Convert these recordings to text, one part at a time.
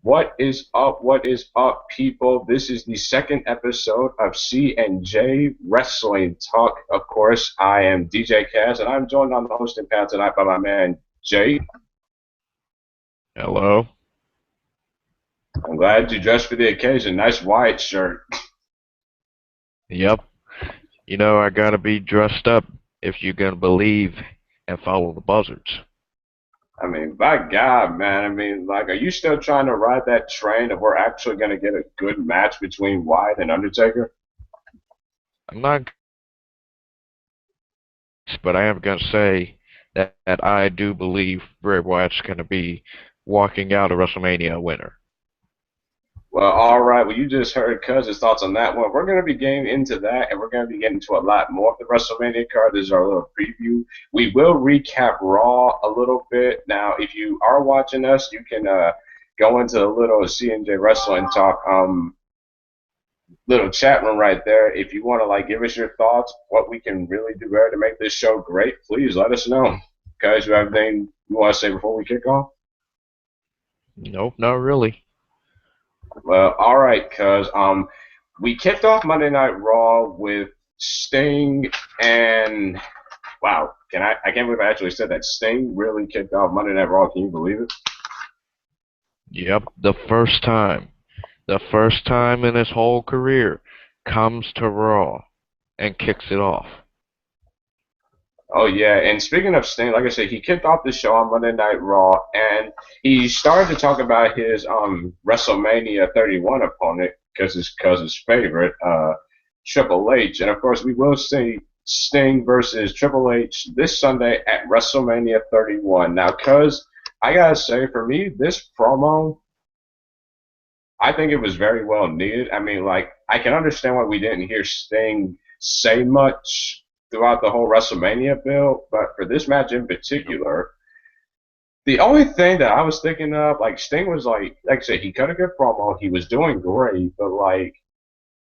What is up? What is up, people? This is the second episode of C and J Wrestling Talk. Of course, I am DJ Kaz, and I'm joined on the hosting pad tonight by my man Jay. Hello. I'm glad you dressed for the occasion. Nice white shirt. Yep. I gotta be dressed up if you're gonna believe and follow the buzzards. I mean, by God, man. I mean, like, are you still trying to ride that train that we're actually going to get a good match between Wyatt and Undertaker? I'm not, but I am gonna say that I do believe Bray Wyatt's gonna be walking out of WrestleMania a winner. Well, all right. Well, you just heard Cuz's thoughts on that one. We're going to be getting into that, and we're going to be getting into a lot more of the WrestleMania card. This is our little preview. We will recap Raw a little bit. Now, if you are watching us, you can go into the little C&J Wrestling Talk little chat room right there. If you want to like give us your thoughts, what we can really do better to make this show great, please let us know. Cuz, you have anything you want to say before we kick off? Nope, not really. Well, all right, cuz we kicked off Monday Night Raw with Sting and wow, I can't believe I actually said that. Sting really kicked off Monday Night Raw. Can you believe it? Yep, the first time in his whole career comes to Raw and kicks it off. Oh yeah, and speaking of Sting, like I said, he kicked off the show on Monday Night Raw, and he started to talk about his WrestleMania 31 opponent because his cousin's favorite, Triple H, and of course we will see Sting versus Triple H this Sunday at WrestleMania 31. Now, cuz I gotta say, for me, this promo, I think it was very well needed. I mean, like I can understand why we didn't hear Sting say much throughout the whole WrestleMania build, but for this match in particular, the only thing that I was thinking of, like Sting was like I said, he cut a good promo, he was doing great, but like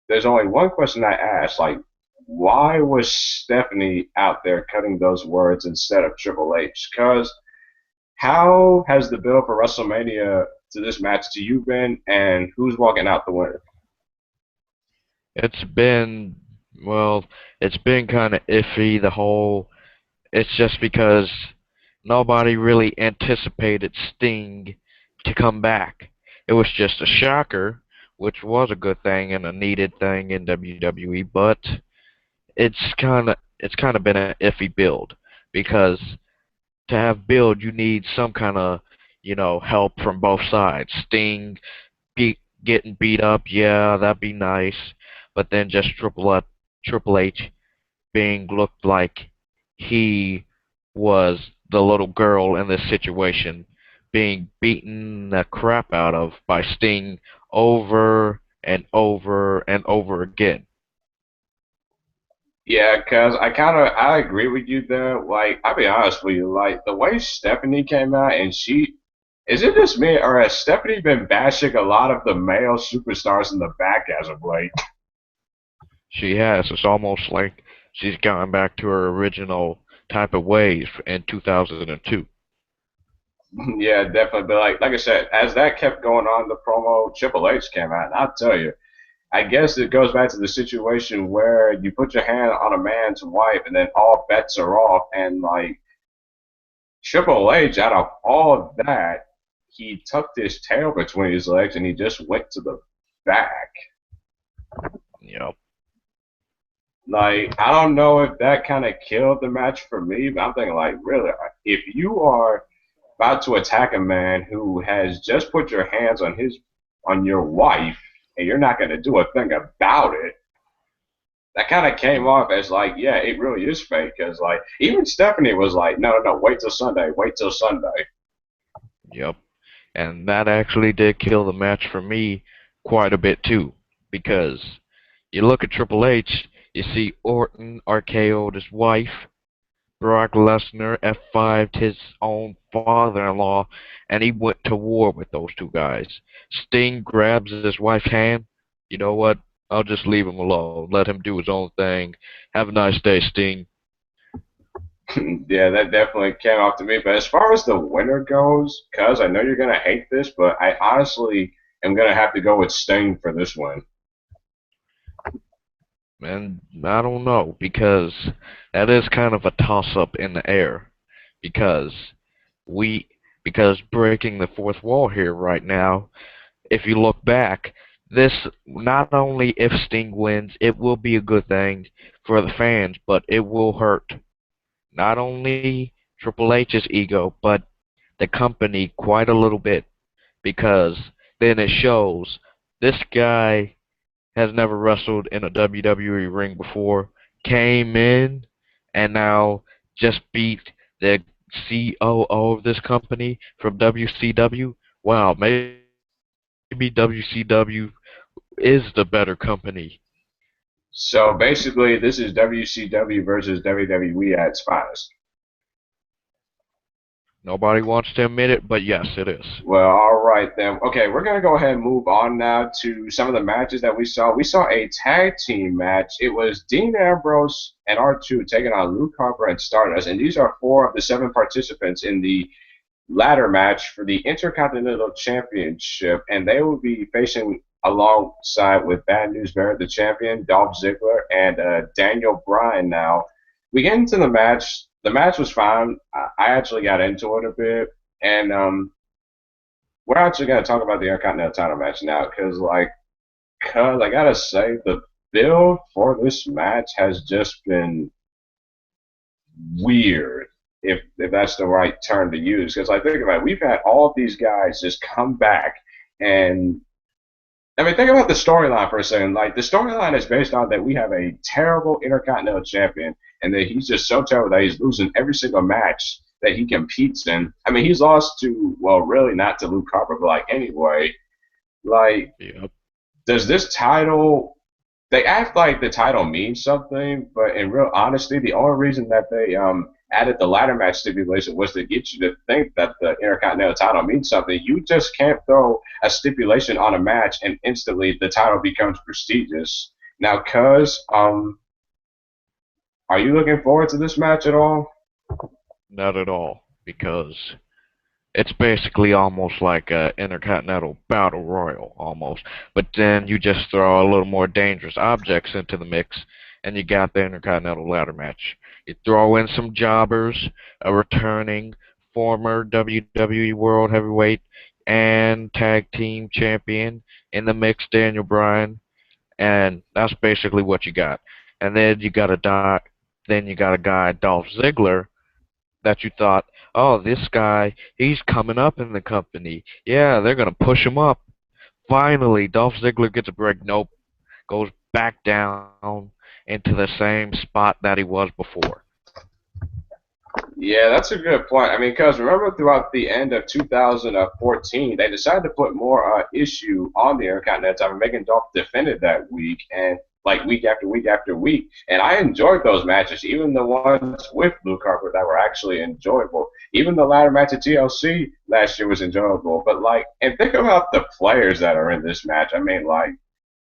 there's only one question I asked, like why was Stephanie out there cutting those words instead of Triple H? Because how has the build for WrestleMania to this match to you been, and who's walking out the winner? It's been, well, it's been kind of iffy, the whole. It's just because nobody really anticipated Sting to come back. It was just a shocker, which was a good thing and a needed thing in WWE, but it's kind of been an iffy build because to have build you need some kind of help from both sides. Sting getting beat up, yeah, that'd be nice, but then just Triple H being looked like he was the little girl in this situation, being beaten the crap out of by Sting over and over and over again. Yeah, cause I agree with you there. Like I'll be honest with you, like the way Stephanie came out and she is it just me or has Stephanie been bashing a lot of the male superstars in the back as of late? She has. It's almost like she's gone back to her original type of ways in 2002. Yeah, definitely. But like I said, as that kept going on, the promo Triple H came out, and I'll tell you, I guess it goes back to the situation where you put your hand on a man's wife, and then all bets are off, and like Triple H, out of all of that, he tucked his tail between his legs and he just went to the back. Yep. Like, I don't know if that kind of killed the match for me, but I'm thinking, like, really, if you are about to attack a man who has just put your hands on your wife and you're not going to do a thing about it, that kind of came off as like, yeah, it really is fake. Because like, even Stephanie was like, no, no, no, wait till Sunday, wait till Sunday. Yep. And that actually did kill the match for me quite a bit too, because you look at Triple H, you see Orton RKO'd his wife, Brock Lesnar F5'd his own father-in-law, and he went to war with those two guys. Sting grabs his wife's hand. You know what? I'll just leave him alone. Let him do his own thing. Have a nice day, Sting. Yeah, that definitely came off to me. But as far as the winner goes, cuz I know you're gonna hate this, but I honestly am gonna have to go with Sting for this one. And I don't know because that is kind of a toss up in the air because we because breaking the fourth wall here right now, if you look back, this not only if Sting wins, it will be a good thing for the fans, but it will hurt not only Triple H's ego, but the company quite a little bit because then it shows this guy has never wrestled in a WWE ring before, came in and now just beat the COO of this company from WCW. Wow, maybe WCW is the better company. So basically, this is WCW versus WWE at its finest. Nobody wants to admit it, but yes, it is. Well, all right then. Okay, we're gonna go ahead and move on now to some of the matches that we saw. We saw a tag team match. It was Dean Ambrose and R2 taking on Luke Harper and Stardust, and these are four of the seven participants in the ladder match for the Intercontinental Championship, and they will be facing alongside with Bad News Barrett, the champion, Dolph Ziggler, and Daniel Bryan. Now, we get into the match. The match was fine. I actually got into it a bit, and we're actually going to talk about the Intercontinental title match now, cause I gotta say the build for this match has just been weird, if that's the right term to use. Because I think about it, we've had all of these guys just come back, and I mean, think about the storyline for a second. Like the storyline is based on that we have a terrible Intercontinental Champion, and that he's just so terrible that he's losing every single match that he competes in. I mean, he's lost to, well, really not to Luke Harper, but like anyway, like Yep. does this title, they act like the title means something, but in real honesty, the only reason that they added the ladder match stipulation was to get you to think that the Intercontinental title means something. You just can't throw a stipulation on a match and instantly the title becomes prestigious. Now, cuz are you looking forward to this match at all? Not at all, because it's basically almost like a intercontinental battle royal almost. But then you just throw a little more dangerous objects into the mix, and you got the intercontinental ladder match. You throw in some jobbers, a returning former WWE World Heavyweight and Tag Team Champion in the mix, Daniel Bryan, and that's basically what you got. And then you got a guy, Dolph Ziggler, that you thought, oh, this guy, he's coming up in the company. Yeah, they're gonna push him up. Finally, Dolph Ziggler gets a break. Nope, goes back down into the same spot that he was before. Yeah, that's a good point. I mean, because remember throughout the end of 2014, they decided to put more issue on the Intercontinental title, making Dolph defend it that week and like week after week after week. And I enjoyed those matches, even the ones with Luke Harper that were actually enjoyable. Even the ladder match at TLC last year was enjoyable. But like, and think about the players that are in this match. I mean, like,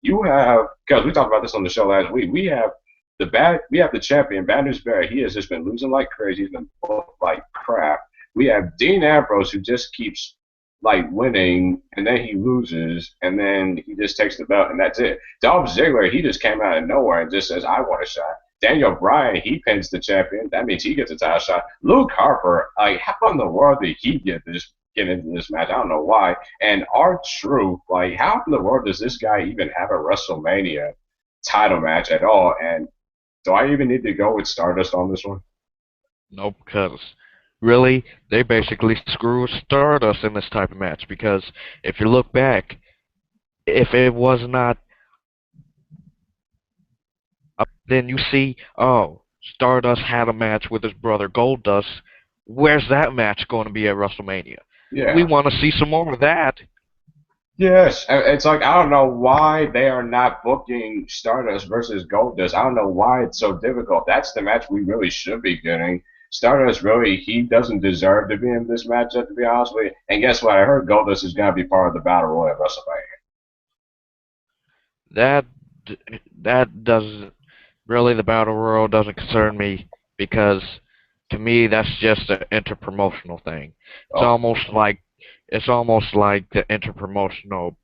you have, because we talked about this on the show last week. We have the champion, Bad News Barrett. He has just been losing like crazy. He's been booked like crap. We have Dean Ambrose who just keeps like winning, and then he loses, and then he just takes the belt, and that's it. Dolph Ziggler, he just came out of nowhere and just says, "I want a shot." Daniel Bryan, he pins the champion. That means he gets a title shot. Luke Harper, like, how in the world did he get into this match? I don't know why. And R-Truth, like, how in the world does this guy even have a WrestleMania title match at all? And do I even need to go with Stardust on this one? Nope, because really, they basically screw Stardust in this type of match. Because if you look back, if it was not then you see, oh, Stardust had a match with his brother Goldust. Where's that match going to be at WrestleMania? We Yeah. want to see some more of that. Yes. It's like, I don't know why they are not booking Stardust versus Goldust. I don't know why it's so difficult. That's the match we really should be getting. Stardust really, he doesn't deserve to be in this matchup, to be honest with you. And guess what? I heard Goldust is going to be part of the Battle Royal at WrestleMania. That that doesn't really the battle royal doesn't concern me because To me, that's just an interpromotional thing. It's Oh, almost like it's almost like the interpromotional,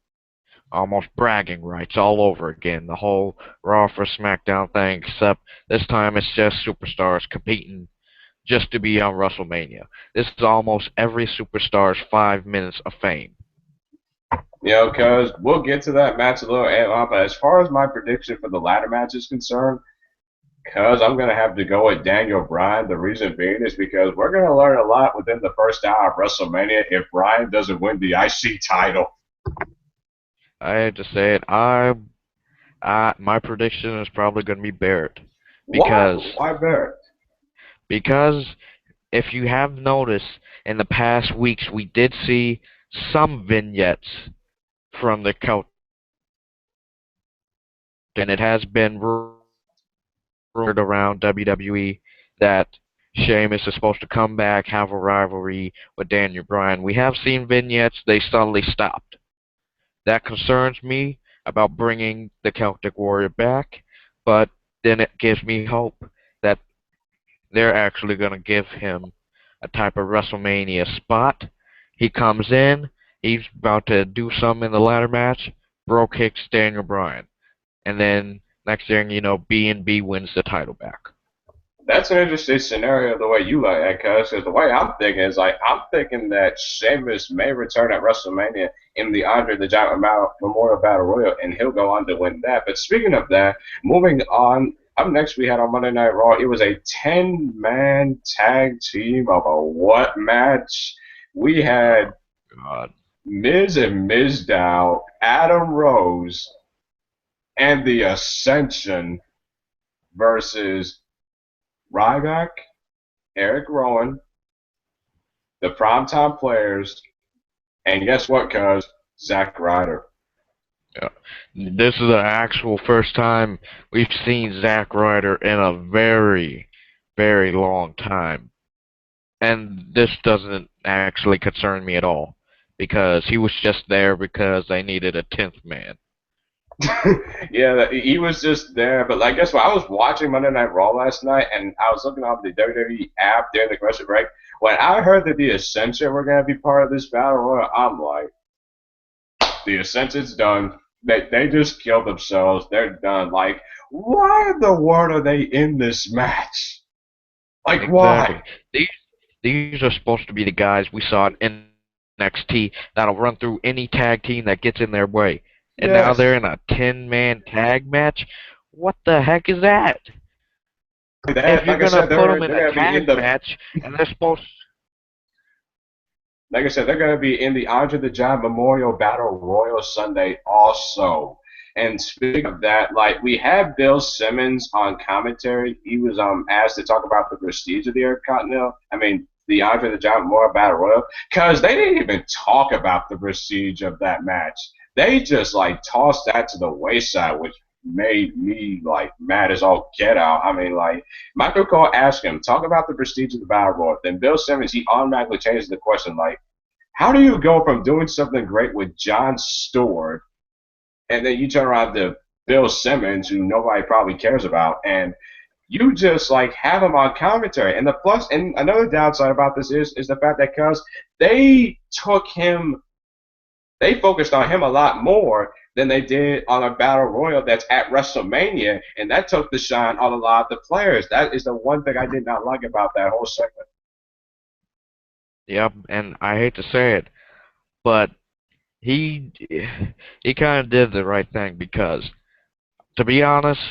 almost bragging rights all over again. The whole Raw for SmackDown thing, except this time it's just superstars competing just to be on WrestleMania. This is almost every superstar's 5 minutes of fame. because we'll get to that match a little later on. But as far as my prediction for the ladder match is concerned, because I'm going to have to go with Daniel Bryan. The reason being is because we're going to learn a lot within the first hour of WrestleMania if Bryan doesn't win the IC title. I had to say it. My prediction is probably going to be Barrett Why? because Why Barrett? because if you have noticed in the past weeks, we did see some vignettes from the Celtic, and it has been rumored around WWE that Sheamus is supposed to come back, have a rivalry with Daniel Bryan. We have seen vignettes; they suddenly stopped. That concerns me about bringing the Celtic Warrior back, but then it gives me hope that they're actually going to give him a type of WrestleMania spot. He comes in, he's about to do something in the ladder match, bro kicks Daniel Bryan, and then next thing you know, B&B wins the title back. That's an interesting scenario the way you like that, cuz. Because the way I'm thinking is like I'm thinking that Sheamus may return at WrestleMania in the Andre the Giant Memorial Battle Royal, and he'll go on to win that. But speaking of that, moving on. Up next, we had on Monday Night Raw. It was a 10-man tag team of a what match? We had God, Miz and Mizdow, Adam Rose, and the Ascension versus Ryback, Eric Rowan, the Primetime Players, and guess what, cuz? Zack Ryder. yeah. This is the actual first time we've seen Zack Ryder in a very, very long time. And this doesn't actually concern me at all because he was just there because they needed a 10th man. Yeah, he was just there. But like, guess what? I was watching Monday Night Raw last night, and I was looking on the WWE app during the commercial break. When I heard that the Ascension were going to be part of this battle royal, I'm like, the Ascension's done. They just killed themselves. They're done. Like, why in the world are they in this match? Like, why? Exactly. These these are supposed to be the guys we saw in NXT that'll run through any tag team that gets in their way. And now Yes. they're in a 10-man tag match? What the heck is that? If That, you're like I gonna said, put them they're in they're a gonna be in tag the match and they're supposed like I said, they're gonna be in the Andre the Giant Memorial Battle Royal Sunday also. And speaking of that, like we had Bill Simmons on commentary. He was asked to talk about the prestige of the Intercontinental. I mean, the Andre the Giant Memorial Battle Royal, because they didn't even talk about the prestige of that match. They just like tossed that to the wayside, which made me like mad as all get out. I mean, like Michael Cole asked him, talk about the prestige of the Battle Royal. Then Bill Simmons, he automatically changes the question, like, how do you go from doing something great with Jon Stewart and then you turn around to Bill Simmons, who nobody probably cares about, and you just like have him on commentary? And the plus, and another downside about this is the fact that because they took him, they focused on him a lot more than they did on a battle royal that's at WrestleMania, and that took the shine on a lot of the players. That is the one thing I did not like about that whole segment. yep, and I hate to say it, but he he kind of did the right thing because to be honest,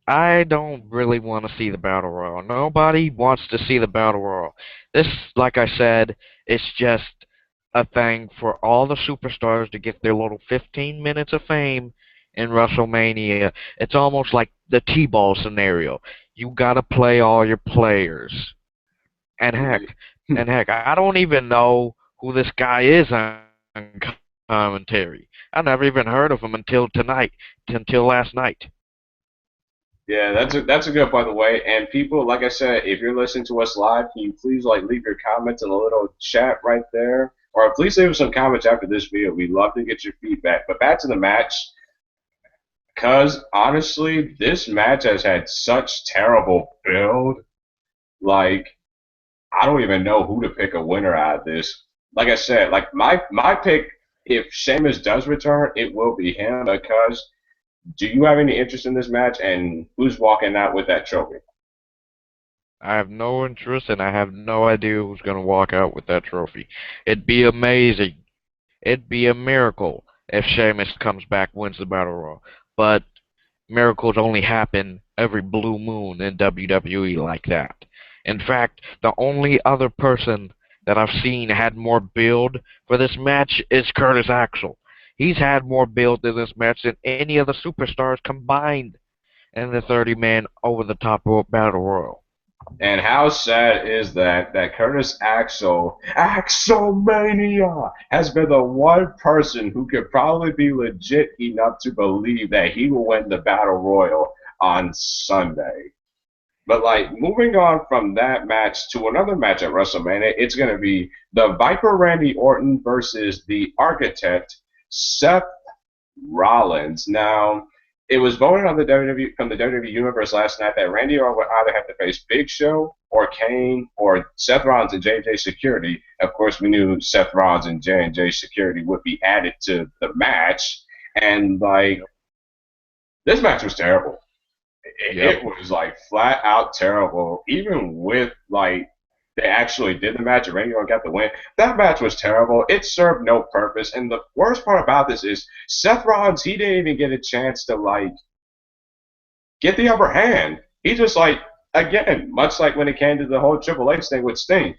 I don't really want to see the battle royal. Nobody wants to see the battle royal. This, like I said, it's just a thing for all the superstars to get their little 15 minutes of fame in WrestleMania. It's almost like the T-ball scenario. You gotta play all your players. And heck, I don't even know who this guy is on commentary. I never even heard of him until tonight, until last night. Yeah, that's a good by the way. And people, like I said, if you're listening to us live, can you please like leave your comments in a little chat right there, or please leave us some comments after this video. We'd love to get your feedback. But back to the match, cause honestly, this match has had such terrible build. Like I don't even know who to pick a winner out of this. Like I said, like my pick, if Sheamus does return, it will be him because do you have any interest in this match and who's walking out with that trophy? I have no interest and I have no idea who's going to walk out with that trophy. It'd be amazing. It'd be a miracle if Sheamus comes back, wins the Battle Royal. But miracles only happen every blue moon in WWE like that. In fact, the only other person that I've seen had more build for this match is Curtis Axel. He's had more build in this match than any of the superstars combined in the 30-man over the top rope battle royal. And how sad is that Curtis Axelmania has been the one person who could probably be legit enough to believe that he will win the battle royal on Sunday. But like moving on from that match to another match at WrestleMania, it's going to be the Viper Randy Orton versus the Architect Seth Rollins. Now, it was voted on the WWE from the WWE Universe last night that Randy Orton would either have to face Big Show or Kane or Seth Rollins and J&J Security. Of course, we knew Seth Rollins and J&J Security would be added to the match, and like this match was terrible. Yep. It was like flat out terrible. Even with like they actually did the match and Randy Orton got the win. That match was terrible. It served no purpose. And the worst part about this is Seth Rollins, he didn't even get a chance to like get the upper hand. He just like again, much like when it came to the whole Triple H thing with Sting,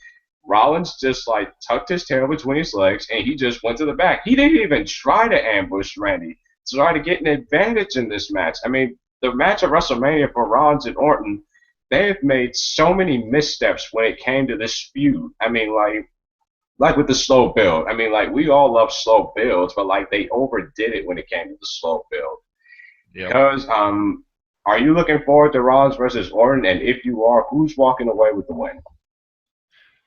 Rollins just like tucked his tail between his legs and he just went to the back. He didn't even try to ambush Randy, try to get an advantage in this match. I mean, the match at WrestleMania for Rollins and Orton, they have made so many missteps when it came to this feud. I mean, like with the slow build. I mean, like we all love slow builds, but like they overdid it when it came to the slow build. Yep. Because are you looking forward to Rollins versus Orton? And if you are, who's walking away with the win?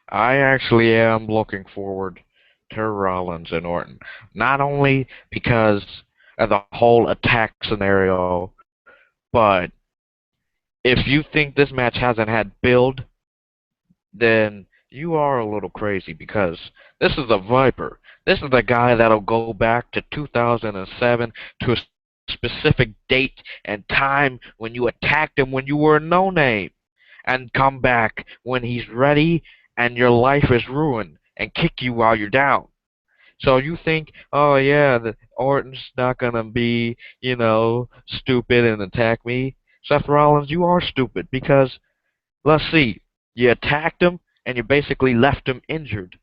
I actually am looking forward to Rollins and Orton. Not only because of the whole attack scenario, but if you think this match hasn't had build, then you are a little crazy because this is a Viper. This is the guy that'll go back to 2007 to a specific date and time when you attacked him when you were a no name and come back when he's ready and your life is ruined and kick you while you're down. So you think, oh yeah, the Orton's not gonna be, stupid and attack me. Seth Rollins, you are stupid because let's see, you attacked him and you basically left him injured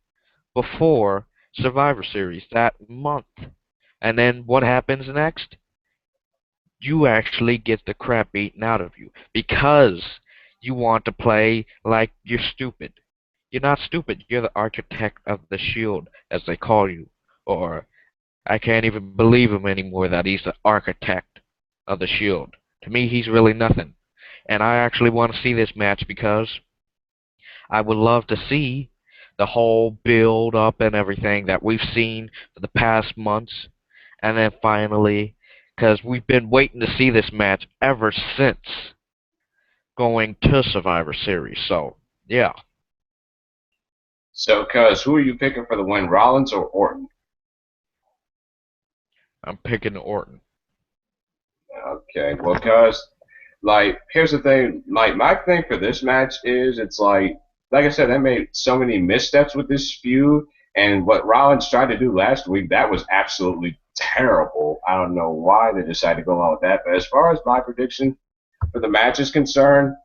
before Survivor Series that month. And then what happens next? You actually get the crap beaten out of you because you want to play like you're stupid. You're not stupid. You're the architect of the shield, as they call you. Or I can't even believe him anymore that he's the architect of the shield. To me, he's really nothing. And I actually want to see this match because I would love to see the whole build up and everything that we've seen for the past months. And then finally, because we've been waiting to see this match ever since going to Survivor Series. So, yeah, So, cuz who are you picking for the win, Rollins or Orton? I'm picking Orton. Okay, well, cuz like here's the thing, like my thing for this match is it's like I said, they made so many missteps with this feud, and what Rollins tried to do last week, that was absolutely terrible. I don't know why they decided to go along with that, but as far as my prediction for the match is concerned,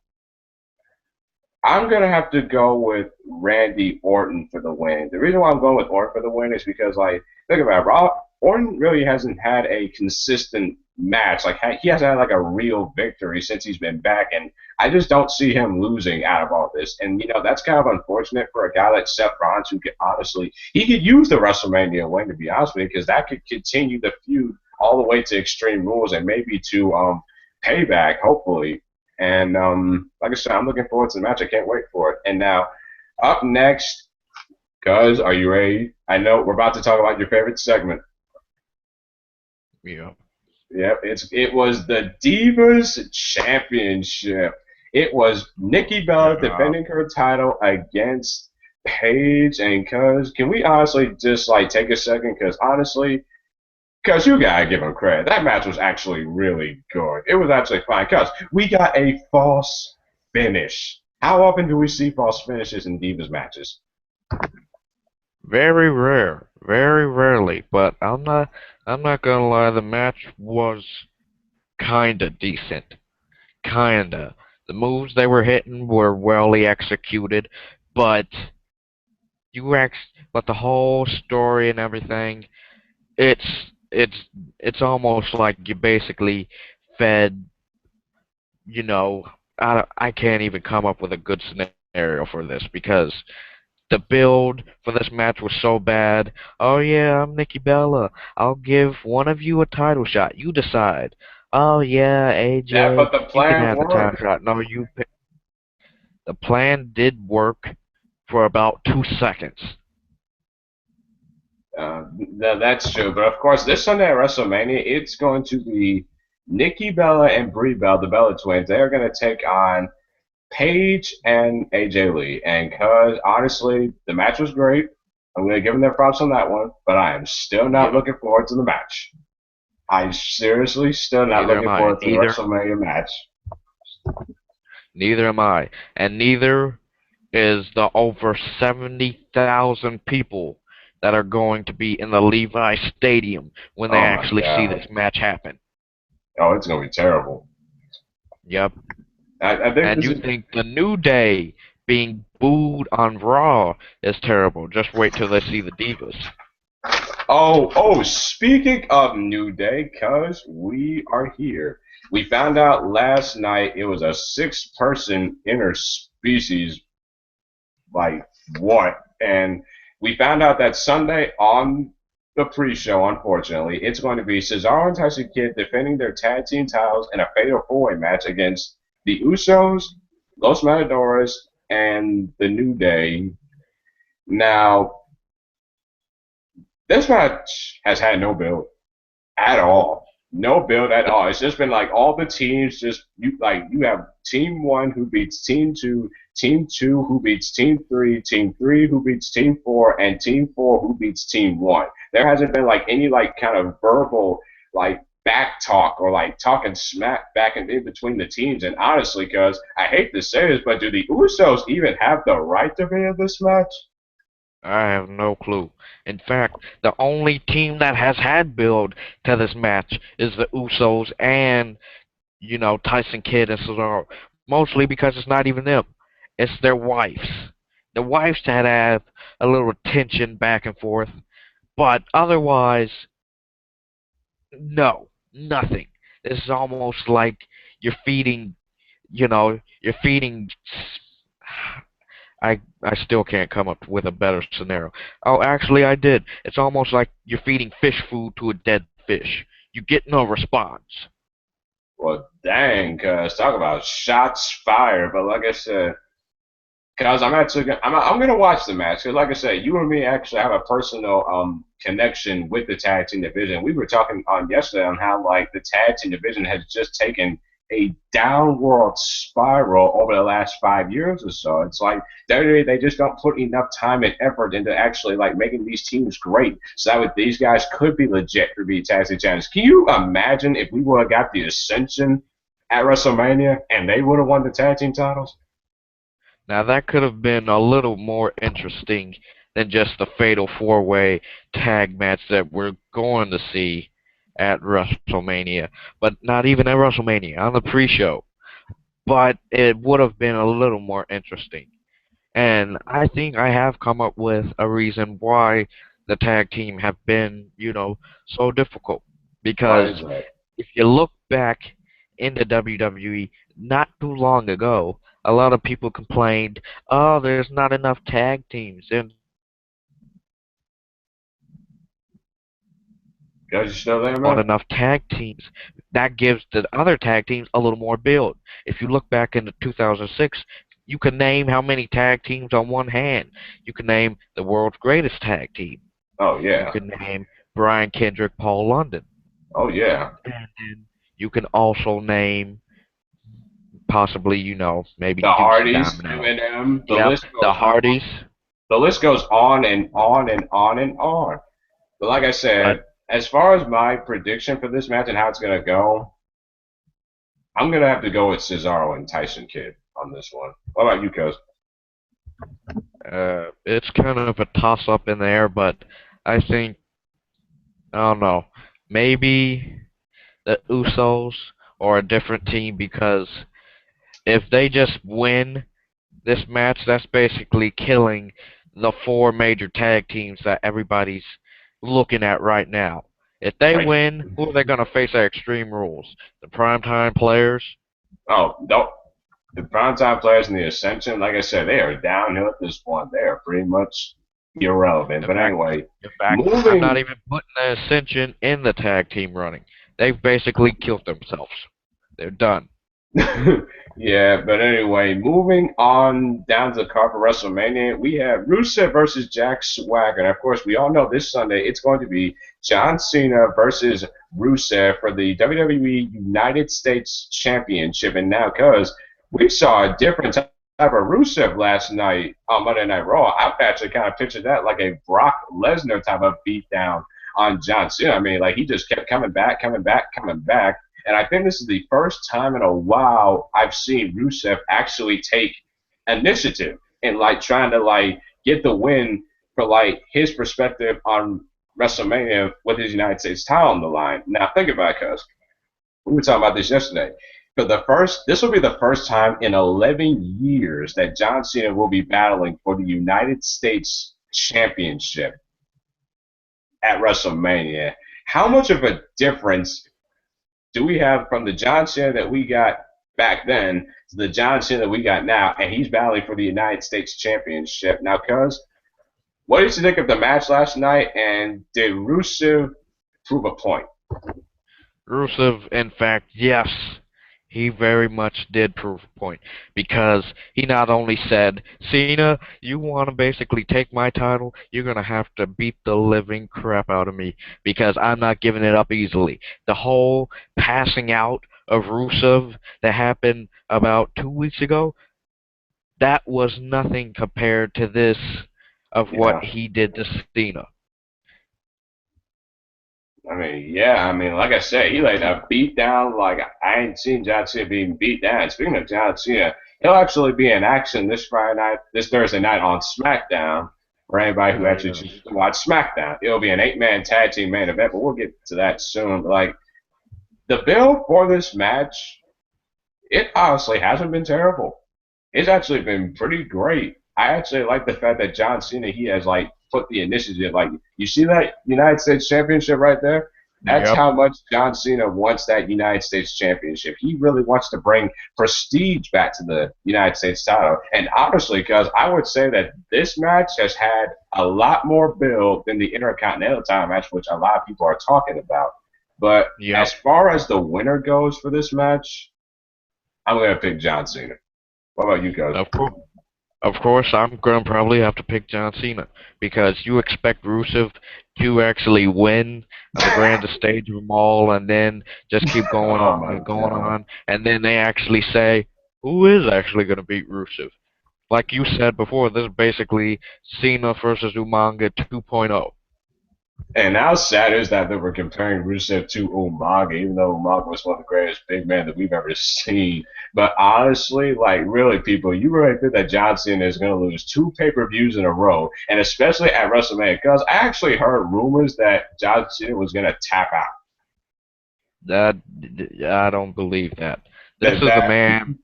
I'm gonna have to go with Randy Orton for the win. The reason why I'm going with Orton for the win is because, like, think about it, Orton really hasn't had a consistent match. Like, he hasn't had like a real victory since he's been back, and I just don't see him losing out of all this. And that's kind of unfortunate for a guy like Seth Rollins, who could honestly he could use the WrestleMania win to be honest with you, because that could continue the feud all the way to Extreme Rules and maybe to Payback, hopefully. And like I said, I'm looking forward to the match. I can't wait for it. And now, up next, guys, are you ready? I know we're about to talk about your favorite segment. Yeah. Yep, it was the Divas Championship. It was Nikki Bella Yeah. defending her title against Paige and Cuz. Can we honestly just like take a second? Because honestly, Cuz you gotta give him credit. That match was actually really good. It was actually fine. Cuz we got a false finish. How often do we see false finishes in Divas matches? Very rare. Very rarely. But I'm not gonna lie, the match was kinda decent. Kinda. The moves they were hitting were well executed, but but the whole story and everything, it's it's it's almost like you basically fed, you know, I can't even come up with a good scenario for this because the build for this match was so bad. Oh yeah, I'm Nikki Bella. I'll give one of you a title shot. You decide. Oh yeah, Yeah, AJ, but the you can plan have the title worked. shot. No, the plan did work for about 2 seconds. Uh, that's true. But of course, this Sunday at WrestleMania, it's going to be Nikki Bella and Brie Bella, the Bella twins. They are going to take on Paige and AJ Lee. And cuz honestly, the match was great. I'm going to give them their props on that one, but I am still not Yep. looking forward to the match. I'm seriously still not Neither am looking I. forward to the WrestleMania match. Neither am I. And neither is the over 70,000 people that are going to be in the Levi Stadium when they Oh my actually see god. this match happen. Oh, it's going to be terrible. Yep. I think And this you is. think the New Day being booed on Raw is terrible. Just wait till they see the Divas. Oh, speaking of New Day, cuz we are here. We found out last night it was a six-person interspecies, like what? And we found out that Sunday on the pre-show, unfortunately, it's going to be Cesaro and Tyson Kidd defending their tag team titles in a fatal four-way match against the Usos, Los Matadores, and the New Day. Now, this match has had no build at all. No build at all. It's just been like all the teams just you have team one who beats team two who beats team three who beats team four, and team four who beats team one. There hasn't been like any like kind of verbal like back talk or like talking smack back and in between the teams. And honestly, because I hate to say this, but do the Usos even have the right to be in this match? I have no clue. In fact, the only team that has had build to this match is the Usos and, Tyson Kidd and Cesaro. Mostly because it's not even them. It's their wives. The wives had to have a little tension back and forth. But otherwise, no, nothing. This is almost like you're feeding, you're feeding. I still can't come up with a better scenario. Oh, actually, I did. It's almost like you're feeding fish food to a dead fish. You get no response. Well, dang, cuz talk about shots fired. But like I said, cause I'm actually I'm gonna watch the match. Cause like I said, you and me actually have a personal connection with the tag team division. We were talking on yesterday on how like the tag team division has just taken a downward spiral over the last 5 years or so. It's like they just don't put enough time and effort into actually like making these teams great. So that way these guys could be legit for be tag team champions. Can you imagine if we would have got the Ascension at WrestleMania and they would have won the tag team titles? Now that could have been a little more interesting than just the fatal four-way tag match that we're going to see at WrestleMania, but not even at WrestleMania on the pre-show. But it would have been a little more interesting. And I think I have come up with a reason why the tag team have been, so difficult. Why Because is that? if you look back into WWE not too long ago, a lot of people complained, oh, there's not enough tag teams. There's not enough tag teams. Guys, you still there, man? That gives the other tag teams a little more build. If you look back into 2006, you can name how many tag teams on one hand. You can name the world's greatest tag team. You can Oh name yeah. Brian Kendrick, Paul London. Oh yeah. And then you can also name possibly, maybe The do some Hardys, domino. Eminem, the Yep, list the goes on. Hardys. The list goes on and on and on and on. But like I But said, as far as my prediction for this match and how it's gonna go, I'm gonna have to go with Cesaro and Tyson Kidd on this one. What about you, Coach? it's kind of a toss up in there, but I think I don't know. Maybe the Usos or a different team because if they just win this match, that's basically killing the four major tag teams that everybody's looking at right now. If they Right. win, who are they going to face at Extreme Rules? The Primetime Players? Oh, no. The primetime players in the Ascension, like I said, they are downhill at this point. They are pretty much irrelevant. In But fact, anyway, I'm not moving even putting the Ascension in the tag team running. They've basically killed themselves. They're done. yeah, but anyway, moving on down to the card for WrestleMania, we have Rusev versus Jack Swagger. And of course, we all know this Sunday it's going to be John Cena versus Rusev for the WWE United States Championship. And now, because we saw a different type of Rusev last night on Monday Night Raw, I've actually kind of pictured that like a Brock Lesnar type of beatdown on John Cena. I mean, like he just kept coming back, coming back, coming back. And I think this is the first time in a while I've seen Rusev actually take initiative and like trying to like get the win for like his perspective on WrestleMania with his United States title on the line. Now think about it, cuz we were talking about this yesterday. This will be the first time in 11 years that John Cena will be battling for the United States Championship at WrestleMania. How much of a difference do we have from the John Cena that we got back then to the John Cena that we got now, and he's battling for the United States Championship. Now, cuz, what did you think of the match last night, and did Rusev prove a point? Rusev, in fact, yes, he very much did prove a point because he not only said, Cena, you want to basically take my title, you're going to have to beat the living crap out of me because I'm not giving it up easily. The whole passing out of Rusev that happened about 2 weeks ago, that was nothing compared to this of what Yeah. he did to Cena. I mean, yeah, I mean, like I said, he laid a beat down like I ain't seen John Cena being beat down. Speaking of John Cena, he'll actually be in action this Thursday night on SmackDown for anybody who Oh, actually yes. chooses to watch SmackDown. It'll be an 8-man tag team main event, but we'll get to that soon. Like the bill for this match, it honestly hasn't been terrible. It's actually been pretty great. I actually like the fact that John Cena he has like put the initiative. Like you see that United States Championship right there. That's Yep. how much John Cena wants that United States Championship. He really wants to bring prestige back to the United States title. And honestly, because I would say that this match has had a lot more build than the Intercontinental title match, which a lot of people are talking about. But Yep. as far as the winner goes for this match, I'm gonna pick John Cena. What about you guys? Of course. Of course, I'm gonna probably have to pick John Cena because you expect Rusev to actually win on the grandest stage of them all, and then just keep going Oh on my and going god. on, and then they actually say, "Who is actually gonna beat Rusev?" Like you said before, this is basically Cena versus Umaga 2.0. And how sad is that we're comparing Rusev to Umaga, even though Umaga was one of the greatest big men that we've ever seen. But honestly, like really, people, you really think that John Cena is going to lose two pay-per-views in a row, and especially at WrestleMania? Because I actually heard rumors that John Cena was going to tap out. That I don't believe that. This That is the that man.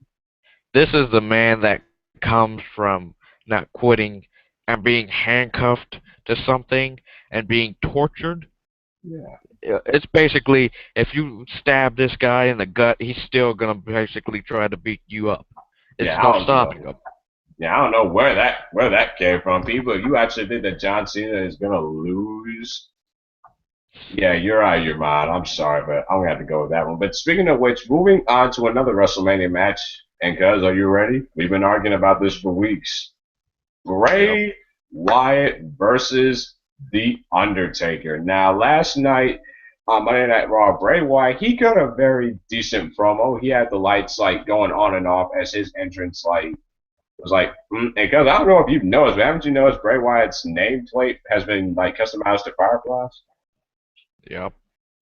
This is the man that comes from not quitting and being handcuffed to something and being tortured. yeah It's basically if you stab this guy in the gut, he's still gonna basically try to beat you up. It's yeah no I don't stopping know. him. Yeah, I don't know where that came from. People, if you actually think that John Cena is going to lose, yeah, you're out of your mind. I'm sorry, but I'm gonna have to go with that one. But speaking of which, moving on to another WrestleMania match, and cuz, are you ready? We've been arguing about this for weeks. Yep. Bray Wyatt versus The Undertaker. Now, last night on Monday Night Raw, Bray Wyatt, he got a very decent promo. He had the lights like going on and off as his entrance like was like, because I don't know if you've noticed, but haven't you noticed Bray Wyatt's nameplate has been like customized to Fireflies? Yep.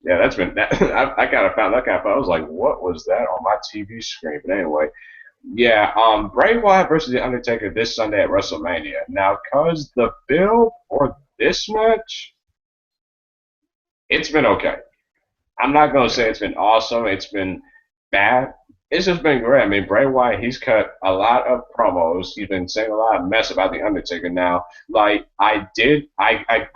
Yeah, that's been that. I kind of found that kind of fun. I was like, what was that on my TV screen? But anyway, yeah, Bray Wyatt versus The Undertaker this Sunday at WrestleMania. Now, cause the build for this match, it's been okay. I'm not gonna say Yeah. it's been awesome. It's been bad. It's just been great. I mean, Bray Wyatt, he's cut a lot of promos. He's been saying a lot of mess about the Undertaker. Now, like I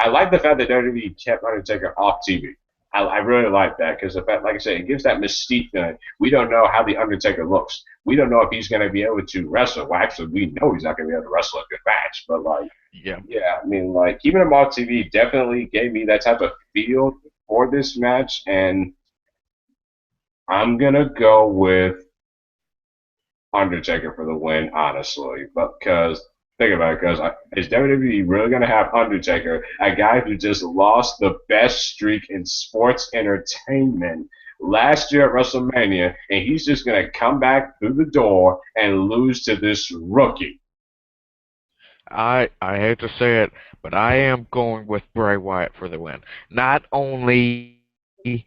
like the fact that WWE kept Undertaker off TV. I really like that because the fact, like I said, it gives that mystique. That we don't know how the Undertaker looks. We don't know if he's going to be able to wrestle. Well, actually, we know he's not going to be able to wrestle a good match. But like, Yeah. yeah, I mean, like keeping him off TV definitely gave me that type of feel for this match, and I'm gonna go with Undertaker for the win, honestly. But because think about it, because is WWE really gonna have Undertaker, a guy who just lost the best streak in sports entertainment last year at WrestleMania, and he's just gonna come back through the door and lose to this rookie? I hate to say it, but I am going with Bray Wyatt for the win. Not only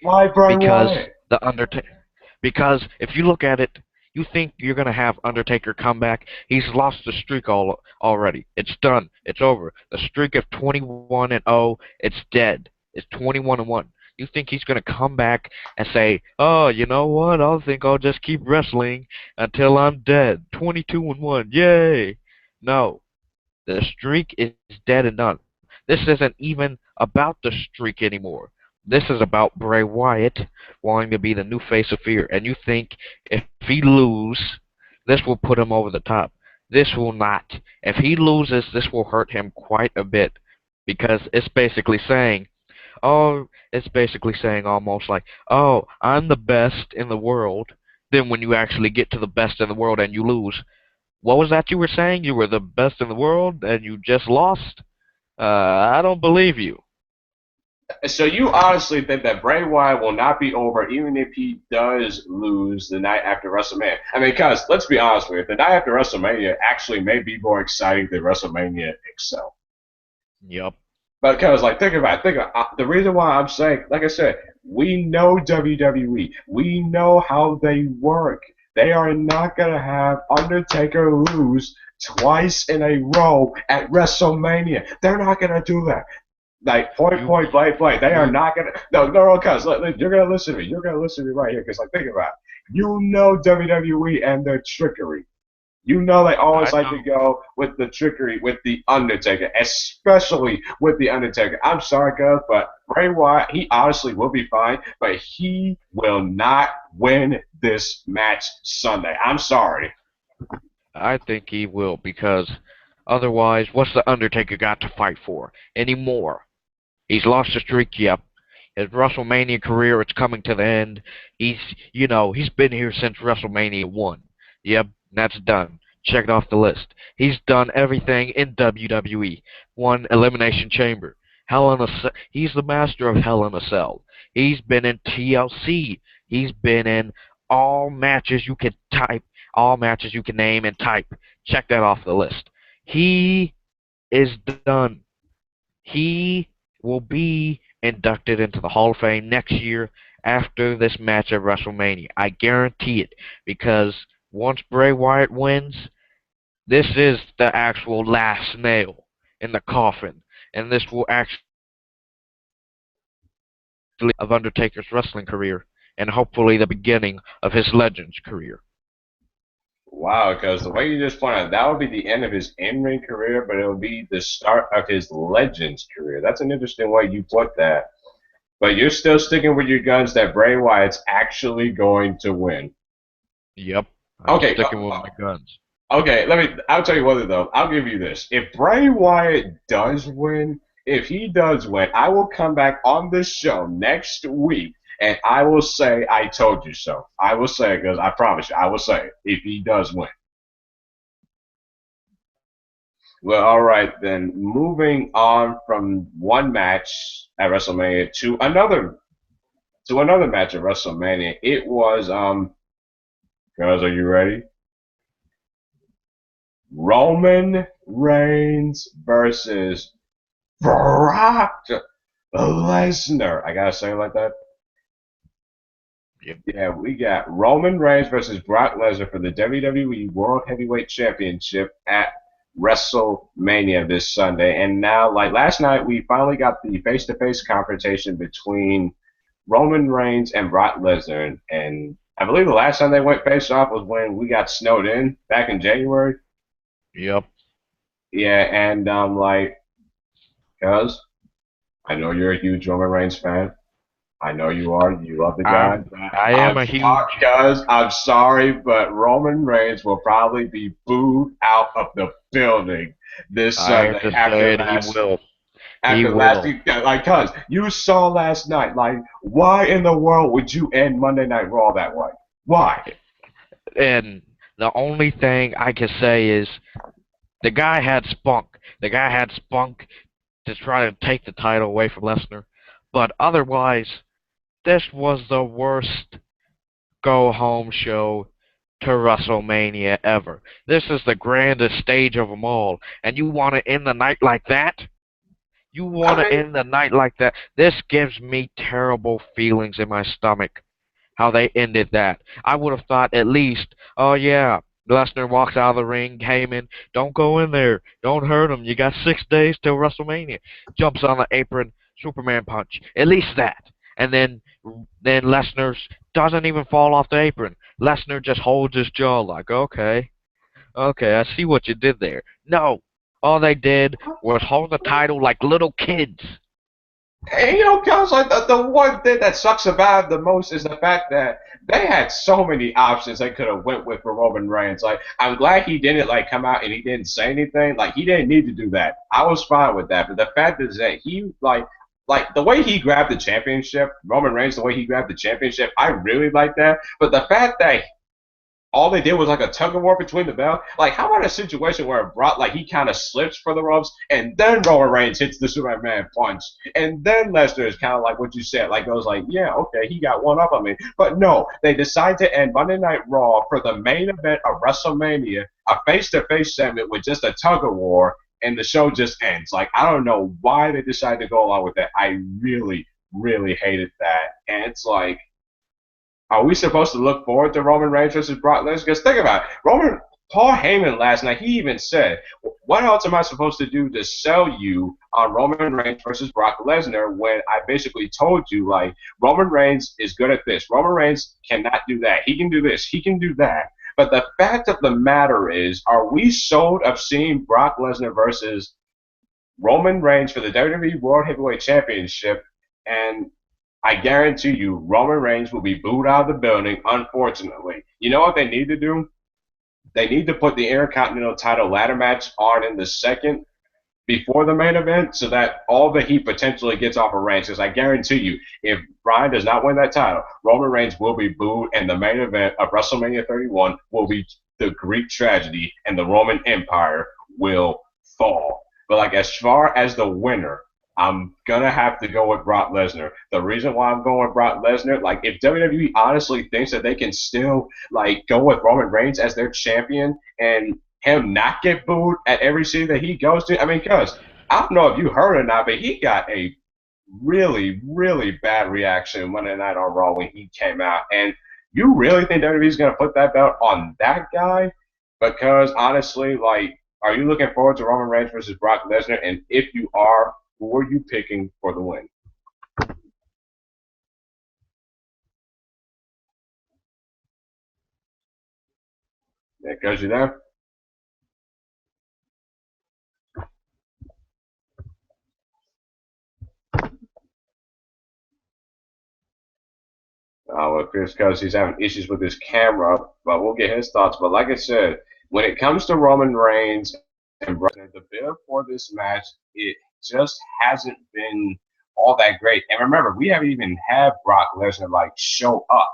Why Bray because Wyatt? the Undertaker, because if you look at it, you think you're gonna have Undertaker come back. He's lost the streak already. It's done. It's over. The streak of 21-0, it's dead. It's 21-1. You think he's gonna come back and say, "Oh, you know what? I think I'll just keep wrestling until I'm dead. 22-1. Yay!" No. The streak is dead and done. This isn't even about the streak anymore. This is about Bray Wyatt wanting to be the new face of fear. And you think if he loses, this will put him over the top. This will not. If he loses, this will hurt him quite a bit because it's basically saying almost like, oh, I'm the best in the world. Then when you actually get to the best in the world and you lose, what was that you were saying? You were the best in the world and you just lost? I don't believe you. So you honestly think that Bray Wyatt will not be over even if he does lose the night after WrestleMania? I mean, because let's be honest with you, the night after WrestleMania actually may be more exciting than WrestleMania itself. Yep. But because, like, think about the reason why I'm saying, like I said, we know WWE, we know how they work. They are not gonna have Undertaker lose twice in a row at WrestleMania. They're not gonna do that. Like You blank. They are you not gonna. No, cuz you're gonna listen to me. You're gonna listen to me right here. Because like, think about it. You know WWE and their trickery. You know they always I like to know. go with the trickery with the Undertaker, especially with the Undertaker. I'm sorry, guys, but Bray Wyatt, he honestly will be fine, but he will not win this match Sunday. I'm sorry. I think he will because otherwise what's the Undertaker got to fight for anymore? He's lost the streak, yep. His WrestleMania career it's coming to the end. He's he's been here since WrestleMania 1. Yep, that's done. Check it off the list. He's done everything in WWE. One Elimination Chamber. He's the master of Hell in a Cell. He's been in TLC. He's been in all matches you can type, all matches you can name and type. Check that off the list. He is done. He will be inducted into the Hall of Fame next year after this match at WrestleMania. I guarantee it because once Bray Wyatt wins, this is the actual last nail in the coffin, and this will actually of Undertaker's wrestling career and hopefully the beginning of his Legends career. Wow, because the way you just pointed out, that would be the end of his in-ring career, but it will be the start of his Legends career. That's an interesting way you put that. But you're still sticking with your guns that Bray Wyatt's actually going to win. Yep, I'm Okay, sticking with my guns. okay. I'll tell you what though. I'll give you this. If Bray Wyatt does win, if he does win, I will come back on this show next week and I will say I told you so. I will say it because I promise you, I will say it if he does win. Well, all right then. Moving on from one match at WrestleMania to another to another match at WrestleMania. It was guys, are you ready? Roman Reigns versus Brock Lesnar. I gotta say it like that. Yep. Yeah, we got Roman Reigns versus Brock Lesnar for the WWE World Heavyweight Championship at WrestleMania this Sunday. And now, like last night, we finally got the face-to-face confrontation between Roman Reigns and Brock Lesnar. And I believe the last time they went face off was when we got snowed in back in January. Yep. Yeah, and like, cuz I know you're a huge Roman Reigns fan. I know you are. You love the guy. I'm I am I'm a sorry, huge guys. I'm sorry, but Roman Reigns will probably be booed out of the building this I hate Sunday to say it, he will. He after last will. week. Like, cuz you saw last night. Like, why in the world would you end Monday Night Raw that way? Why? And the only thing I can say is the guy had spunk. The guy had spunk to try to take the title away from Lesnar. But otherwise, this was the worst go home show to WrestleMania ever. This is the grandest stage of them all. And you want to end the night like that? You I want to mean, end the night like that? This gives me terrible feelings in my stomach. How they ended that. I would have thought at least, oh yeah, Lesnar walks out of the ring, Heyman, don't go in there, don't hurt him. You got 6 days till WrestleMania. Jumps on the apron, Superman punch. At least that. And then Lesnar doesn't even fall off the apron. Lesnar just holds his jaw like, okay, okay, I see what you did there. No, all they did was hold the title like little kids. and guys, like the one thing that sucks about it the most is the fact that they had so many options they could have went with for Roman Reigns. Like, I'm glad he didn't like come out and he didn't say anything. Like, he didn't need to do that. I was fine with that. But the fact is that he like the way he grabbed the championship, Roman Reigns, the way he grabbed the championship, I really like that. But the fact that all they did was like a tug of war between the belt. Like, how about a situation where Brock, like, he kind of slips for the ropes, and then Roman Reigns hits the Superman punch, and then Lesnar is kind of like what you said, like goes like, yeah, okay, he got one up on me. But no, they decide to end Monday Night Raw for the main event of WrestleMania, a face-to-face segment with just a tug of war, and the show just ends. Like, I don't know why they decided to go along with that. I really, really hated that, and it's like, are we supposed to look forward to Roman Reigns versus Brock Lesnar? Because think about it, Paul Heyman last night, he even said, "What else am I supposed to do to sell you on Roman Reigns versus Brock Lesnar when I basically told you like Roman Reigns is good at this, Roman Reigns cannot do that, he can do this, he can do that." But the fact of the matter is, are we sold of seeing Brock Lesnar versus Roman Reigns for the WWE World Heavyweight Championship? And I guarantee you, Roman Reigns will be booed out of the building, unfortunately. You know what they need to do? They need to put the Intercontinental title ladder match on in the second before the main event so that all the heat potentially gets off of Reigns. Because I guarantee you, if Bryan does not win that title, Roman Reigns will be booed, and the main event of WrestleMania 31 will be the Greek tragedy, and the Roman Empire will fall. But like as far as the winner, I'm gonna have to go with Brock Lesnar. The reason why I'm going with Brock Lesnar, like if WWE honestly thinks that they can still like go with Roman Reigns as their champion and him not get booed at every city that he goes to, I mean, cause I don't know if you heard or not, but he got a really, really bad reaction Monday Night on Raw when he came out. And you really think WWE is gonna put that belt on that guy? Because honestly, like, are you looking forward to Roman Reigns versus Brock Lesnar? And if you are, who are you picking for the win? Because you know, well, Chris, because he's having issues with his camera, but we'll get his thoughts. But like I said, when it comes to Roman Reigns and Brock Lesnar, the build for this match, it just hasn't been all that great. And remember, we haven't even had Brock Lesnar like show up.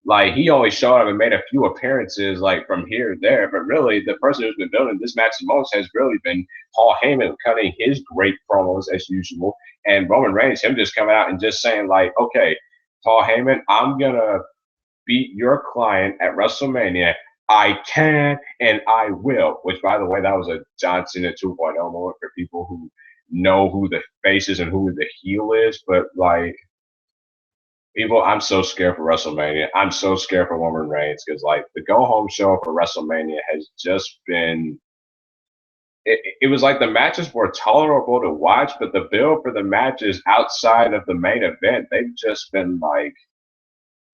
Like he only showed up and made a few appearances like from here and there, but really the person who's been building this match the most has really been Paul Heyman cutting his great promos as usual, and Roman Reigns him just coming out and just saying like, okay. Paul Heyman, I'm gonna beat your client at WrestleMania. I can and I will. Which, by the way, that was a John Cena 2.0 moment for people who know who the face is and who the heel is. But like people, I'm so scared for WrestleMania. I'm so scared for Roman Reigns because like the go home show for WrestleMania has just been. It was like the matches were tolerable to watch, but the build for the matches outside of the main event, they've just been like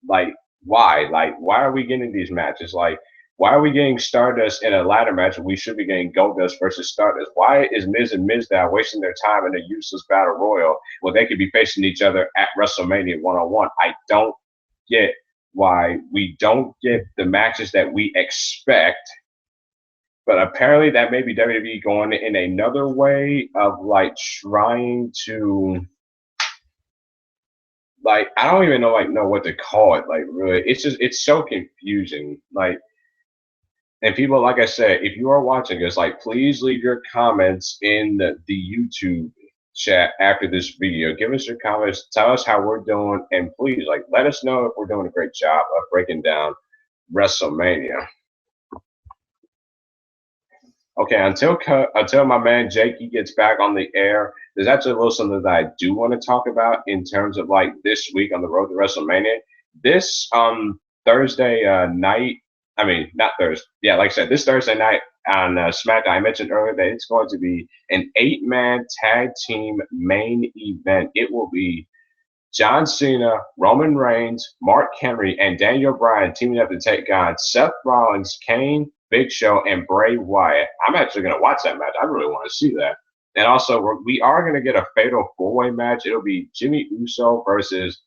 why? Like why are we getting these matches? Like why are we getting Stardust in a ladder match when we should be getting Goldust versus Stardust? Why is Miz and Mizdow wasting their time in a useless battle royal when they could be facing each other at WrestleMania 1-on-1? I don't get why we don't get the matches that we expect. But apparently that may be WWE going in another way of like trying to like I don't even know what to call it. Like really, it's just it's so confusing. Like and people, like I said, if you are watching us, like please leave your comments in the YouTube chat after this video. Give us your comments, tell us how we're doing, and please like let us know if we're doing a great job of breaking down WrestleMania. Okay, until my man Jakey gets back on the air, there's actually a little something that I do want to talk about in terms of like this week on the road to WrestleMania. This Thursday night, I mean not Thursday, yeah, like I said, this Thursday night on SmackDown, I mentioned earlier that it's going to be an 8-man tag team main event. It will be John Cena, Roman Reigns, Mark Henry, and Daniel Bryan teaming up to take on Seth Rollins, Kane, Big Show, and Bray Wyatt. I'm actually going to watch that match. I really want to see that. And also, we are going to get a fatal four-way match. It'll be Jimmy Uso versus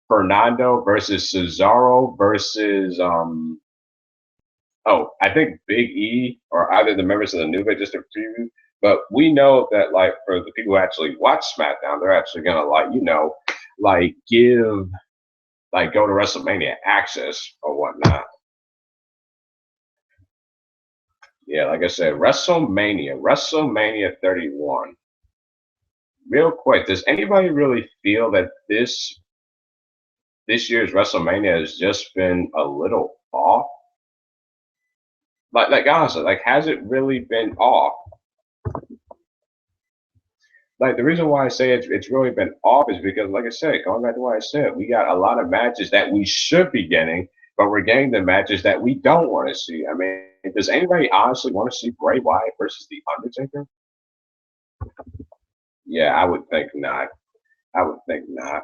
Fernando versus Cesaro versus I think Big E or either the members of the New Day, just a few. But we know that like for the people who actually watch SmackDown, they're actually gonna like give like go to WrestleMania access or whatnot. Yeah, like I said, WrestleMania 31. Real quick, does anybody really feel that this year's WrestleMania has just been a little off? Like honestly, like has it really been off? Like the reason why I say it's really been off is because, like I said, going back to what I said, we got a lot of matches that we should be getting, but we're getting the matches that we don't want to see. I mean, does anybody honestly want to see Bray Wyatt versus The Undertaker? Yeah, I would think not. I would think not.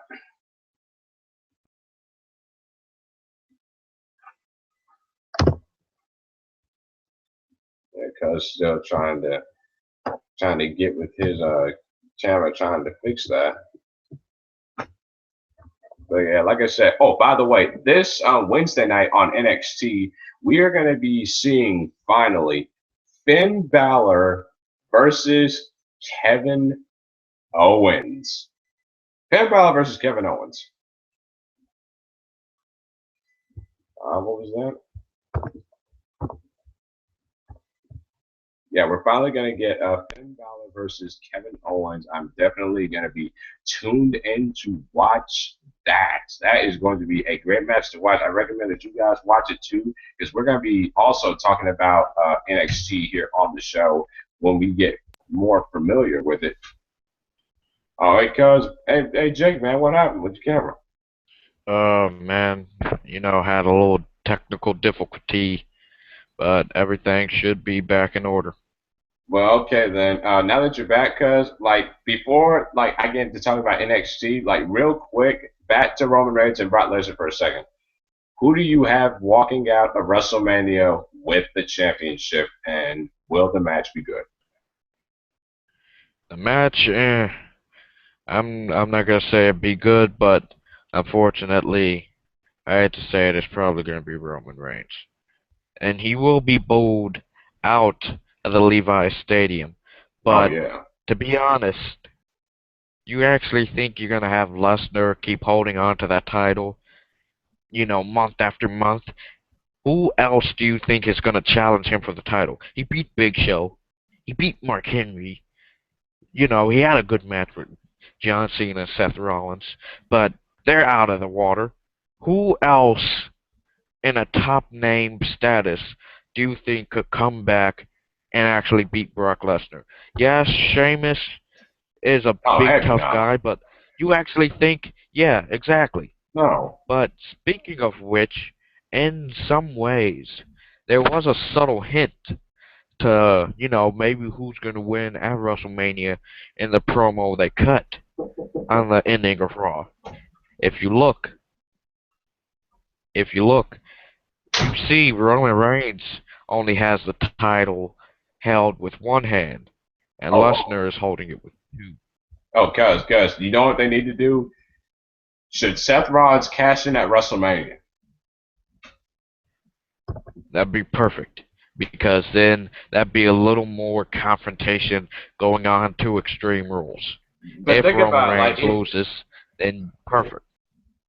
Because still trying to get with his camera, trying to fix that. But yeah, like I said, oh, by the way, this Wednesday night on NXT, we are going to be seeing finally Finn Balor versus Kevin Owens. Finn Balor versus Kevin Owens. What was that? Yeah, we're finally going to get Finn Balor versus Kevin Owens. I'm definitely going to be tuned in to watch that. That is going to be a great match to watch. I recommend that you guys watch it too, because we're going to be also talking about NXT here on the show when we get more familiar with it. All right, cuz, hey, Jake, man, what happened with your camera? Man, had a little technical difficulty, but everything should be back in order. Well, okay then. Now that you're back, cuz like before, like I get to talk about NXT, like real quick, back to Roman Reigns and Brock Lesnar for a second. Who do you have walking out of WrestleMania with the championship, and will the match be good? The match, I'm not gonna say it'd be good, but unfortunately, I hate to say it, it's probably gonna be Roman Reigns, and he will be bowled out of the Levi Stadium. Oh But yeah. to be honest, you actually think you're gonna have Lesnar keep holding on to that title, month after month? Who else do you think is gonna challenge him for the title? He beat Big Show, he beat Mark Henry. He had a good match with John Cena and Seth Rollins, but They're out of the water. Who else in a top name status do you think could come back and actually beat Brock Lesnar? Yes, Sheamus is a Oh big heck tough no, guy, but you actually think, yeah, exactly. no. But speaking of which, in some ways, there was a subtle hint to, maybe who's going to win at WrestleMania in the promo they cut on the ending of Raw. If you look, if you look, you see Roman Reigns only has the title held with one hand, and Oh, Lesnar is holding it with two. cuz, you know what they need to do? Should Seth Rollins cash in at WrestleMania? That'd be perfect because then that'd be a little more confrontation going on to Extreme Rules. But If think Roman about Reigns loses, then perfect.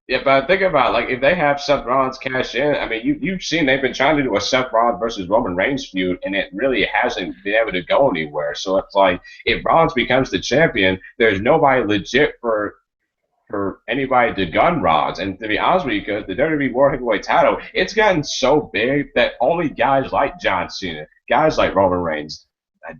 yeah, but think about like if they have Seth Rollins cash in. I mean, you've seen they've been trying to do a Seth Rollins versus Roman Reigns feud, and it really hasn't been able to go anywhere. So it's like if Rollins becomes the champion, there's nobody legit for anybody to gun rods. And to be honest with you, because the WWE World Heavyweight title, it's gotten so big that only guys like John Cena, guys like Roman Reigns,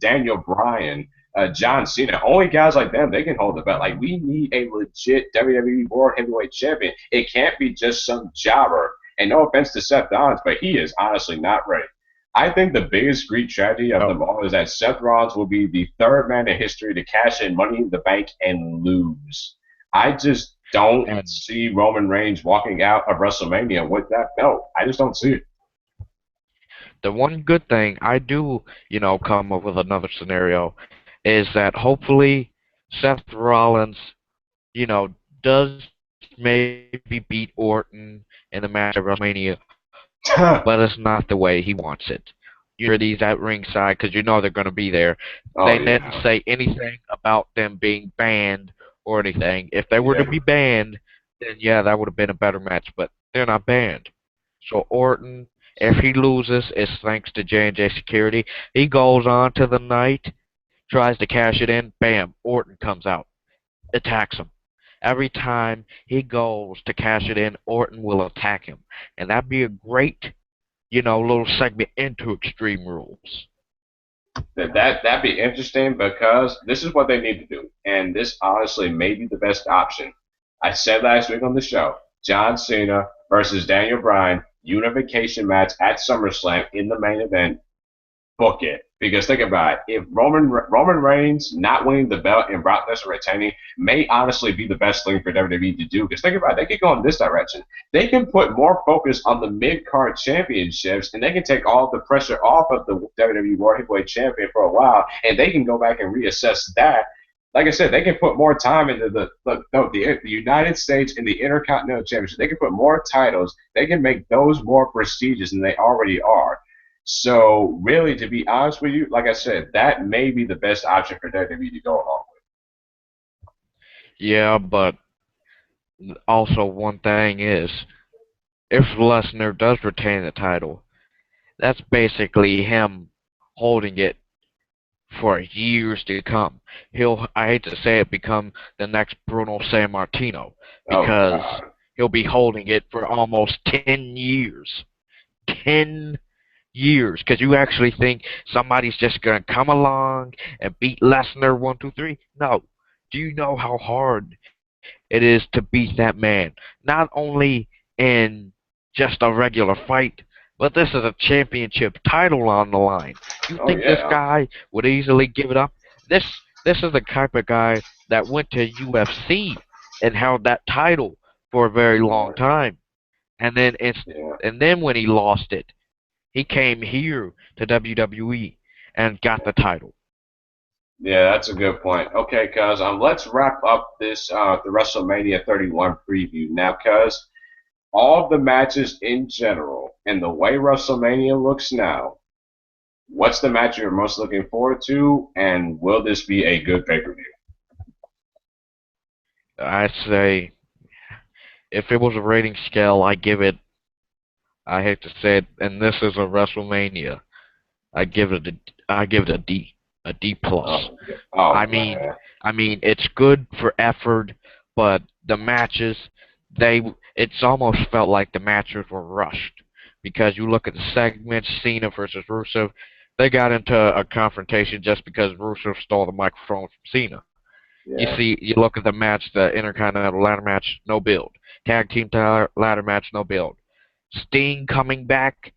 Daniel Bryan, John Cena, only guys like them, they can hold the belt. Like, we need a legit WWE World Heavyweight Champion. It can't be just some jobber. And no offense to Seth Rollins, but he is honestly not ready. I think the biggest Greek tragedy of Oh, them all is that Seth Rollins will be the third man in history to cash in Money in the Bank and lose. I just don't and see Roman Reigns walking out of WrestleMania with that belt. I just don't see it. the one good thing I do, come up with another scenario is that hopefully Seth Rollins, does maybe beat Orton in the match at WrestleMania, but it's not the way he wants it. These at ringside because they're going to be there. Oh They didn't yeah, say anything about them being banned or anything. If they were to yeah. be banned, then yeah, that would have been a better match. But they're not banned. So Orton, if he loses, it's thanks to J&J Security. He goes on to the night, tries to cash it in. Bam! Orton comes out, attacks him. Every time he goes to cash it in, Orton will attack him, and that'd be a great, little segment into Extreme Rules. That'd be interesting because this is what they need to do, and this honestly may be the best option. I said last week on the show, John Cena versus Daniel Bryan unification match at SummerSlam in the main event. Book it. Because think about it, if Roman Reigns not winning the belt and Brock Lesnar retaining may honestly be the best thing for WWE to do. Because think about it, they could go in this direction. They can put more focus on the mid card championships, and they can take all the pressure off of the WWE World Heavyweight Champion for a while, and they can go back and reassess that. Like I said, they can put more time into the United States and the Intercontinental Championship. They can put more titles. They can make those more prestigious than they already are. So really, to be honest with you, like I said, that may be the best option for WWE to go along Yeah, but also one thing is, if Lesnar does retain the title, that's basically him holding it for years to come. He'll, I hate to say it, become the next Bruno San Martino with. Oh because God, he'll be holding it for almost 10 years. 10 years. Because you actually think somebody's just going to come along and beat Lesnar 1, 2, 3? No. Do you know how hard it is to beat that man? Not only in just a regular fight, but this is a championship title on the line. You oh think this yeah, guy would easily give it up? This this is the type of guy that went to UFC and held that title for a very long time. And then yeah, when he lost it, he came here to WWE and got the title. yeah. That's a good point. Okay, cuz let's wrap up this the WrestleMania 31 preview now, cuz all of the matches in general and the way WrestleMania looks now. What's the match you're most looking forward to, and will this be a good pay per view? I say if it was a rating scale, I give it. I hate to say it, and this is a WrestleMania. I give it a D plus. Oh, oh I mean, man, it's good for effort, but the matches they it's almost felt like the matches were rushed because you look at the segments, Cena versus Rusev, they got into a confrontation just because Rusev stole the microphone from Cena. You Yeah. see, you look at the match, the Intercontinental Ladder match, no build. Tag Team Ladder match, no build. Sting coming back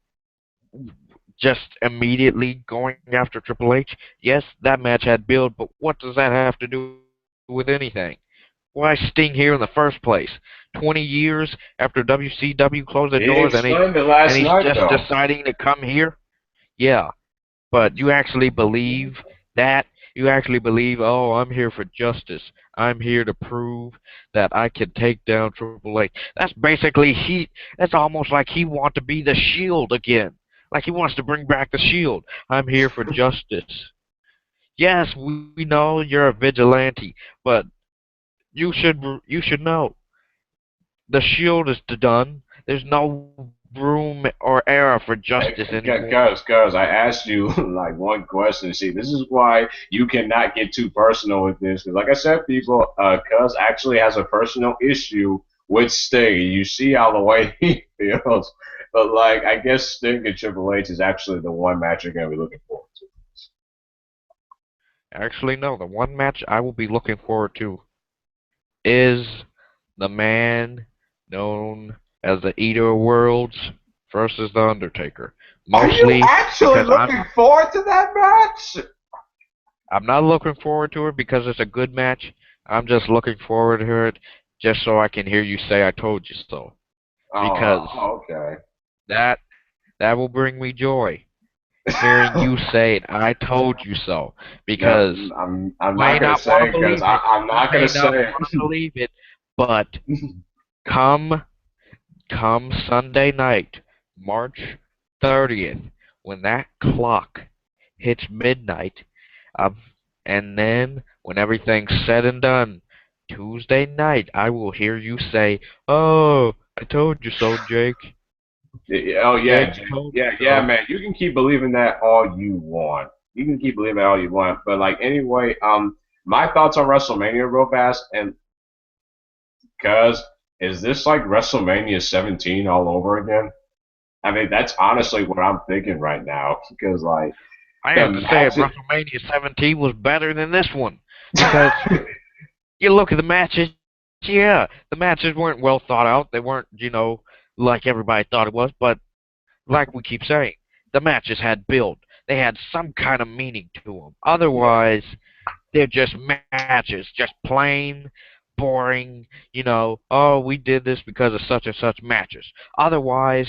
just immediately going after Triple H. Yes, that match had build, but what does that have to do with anything? Why Sting here in the first place? 20 years after WCW closed their doors He explained it and he's last just night, though. deciding to come here? Yeah, but you actually believe that? You actually believe, oh, I'm here for justice. I'm here to prove that I can take down Triple H. That's almost like he wants to be the Shield again. Like he wants to bring back the Shield. I'm here for justice. Yes, we know you're a vigilante, but you should know the Shield is done. There's no room or era for justice anymore. Cause I asked you like one question. See, this is why you cannot get too personal with this. Because, like I said, people, Cuz actually has a personal issue with Sting. You see how the way he feels. But like, I guess Sting and Triple H is actually the one match you're gonna be looking forward to. Actually, no. The one match I will be looking forward to is the man known as the Eater of Worlds versus the Undertaker. Are you Mostly actually because looking forward to that match? I'm not looking forward to it because it's a good match. I'm just looking forward to it just so I can hear you say I told you so. Because Okay. that that will bring me joy. Hearing you say it, I told you so. No, Because I'm you not may gonna not want say to it because believe it. I'm You not gonna may not say want to believe it, but come come Sunday night, March 30th, when that clock hits midnight, um, and then when everything's said and done, Tuesday night, I will hear you say, "Oh, I told you so, Jake. Oh Jake yeah, told you yeah, so." man. You can keep believing that all you want. You can keep believing that all you want. But like anyway, my thoughts on WrestleMania real fast, and cause is this like WrestleMania 17 all over again? I mean, that's honestly what I'm thinking right now. Because like I the have to say, match, WrestleMania 17 was better than this one because you look at the matches. Yeah, the matches weren't well thought out. They weren't, like everybody thought it was. But like we keep saying, the matches had build. They had some kind of meaning to them. yeah, Otherwise, they're just matches, just plain boring. Oh, we did this because of such and such matches. Otherwise,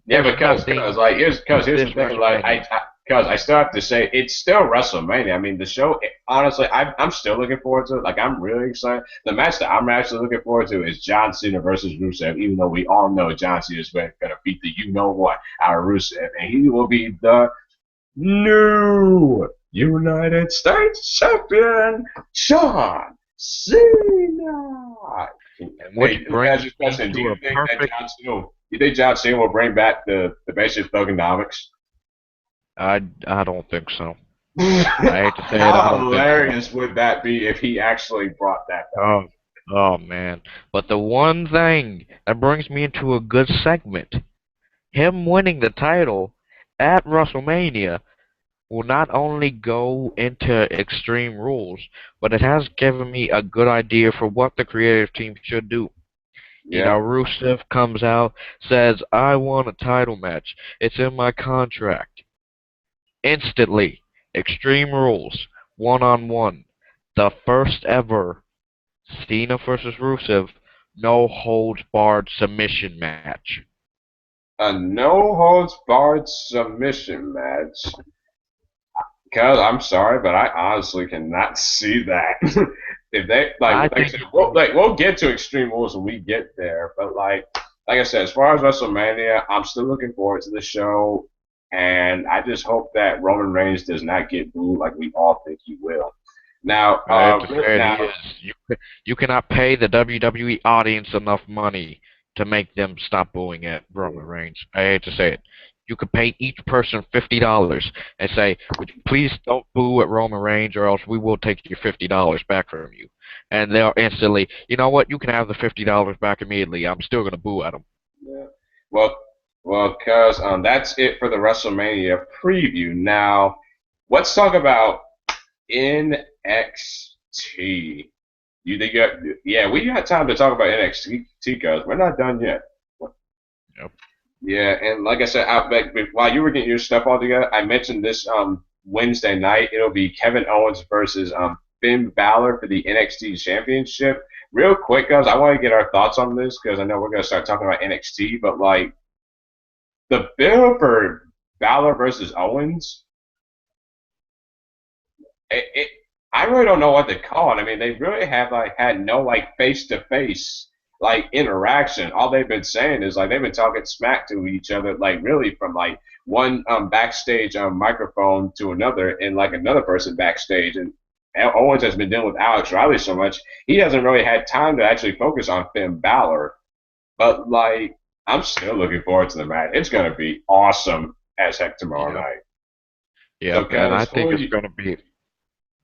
yeah. there's Because nothing like to here's this the thing. Like WrestleMania. because I still have to say it's still WrestleMania. I mean, the show. Honestly, I'm still looking forward to it. Like I'm really excited. The match that I'm actually looking forward to is John Cena versus Rusev. Even though we all know John Cena is going to beat the you know what out of Rusev, and he will be the new United States champion, John Cena. And which Hey, let me ask brings you a me question. to a perfect. Do you think John Cena will bring back the basic thugonomics? I don't think so. I hate to say it, I How don't think so. hilarious would that be if he actually brought that back? Oh, oh man. But the one thing that brings me into a good segment, him winning the title at WrestleMania will not only go into Extreme Rules, but it has given me a good idea for what the creative team should do. Yeah. Rusev comes out, says, I want a title match. It's in my contract. Instantly, Extreme Rules, one-on-one. The first ever Cena versus Rusev, no holds barred submission match. A no holds barred submission match. Cause I'm sorry, but I honestly cannot see that. If they I like I think said, it will. we'll get to Extreme Rules when we get there. But like I said, as far as WrestleMania, I'm still looking forward to the show, and I just hope that Roman Reigns does not get booed like we all think he will. Now, I hate to say it, he now, is. You cannot pay the WWE audience enough money to make them stop booing at Roman Reigns. I hate to say it. You could pay each person $50 and say, "Would you please don't boo at Roman Reigns, or else we will take your $50 back from you." And they'll instantly, you know what? You can have the $50 back immediately. I'm still gonna boo at them. Yeah. Well, well, cuz that's it for the WrestleMania preview. Now, let's talk about NXT. You think yeah, we got time to talk about NXT cuz we're not done yet. Yep. Yeah, and like I said, while you were getting your stuff all together, I mentioned this Wednesday night. It'll be Kevin Owens versus Finn Balor for the NXT Championship. Real quick, guys, I want to get our thoughts on this because I know we're gonna start talking about NXT, but like the bill for Balor versus Owens, it I really don't know what to call it. I mean, they really have like had no like face to face like interaction. All they've been saying is like they've been talking smack to each other, like really from like one backstage microphone to another, and like another person backstage. And Owens has been dealing with Alex Riley so much, he hasn't really had time to actually focus on Finn Balor. But like, I'm still looking forward to the match. It's gonna be awesome as heck tomorrow Yep. night. So, Yep. And I guys, think it's gonna be.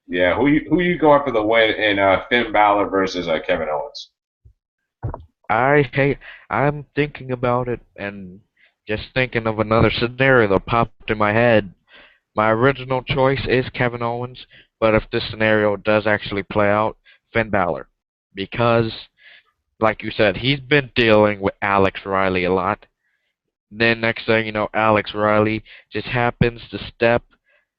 who you going for the win in Finn Balor versus Kevin Owens? I hate. I'm thinking about it and just thinking of another scenario that popped in my head. My original choice is Kevin Owens, but if this scenario does actually play out, Finn Balor, because, like you said, he's been dealing with Alex Riley a lot. Then next thing you know, Alex Riley just happens to step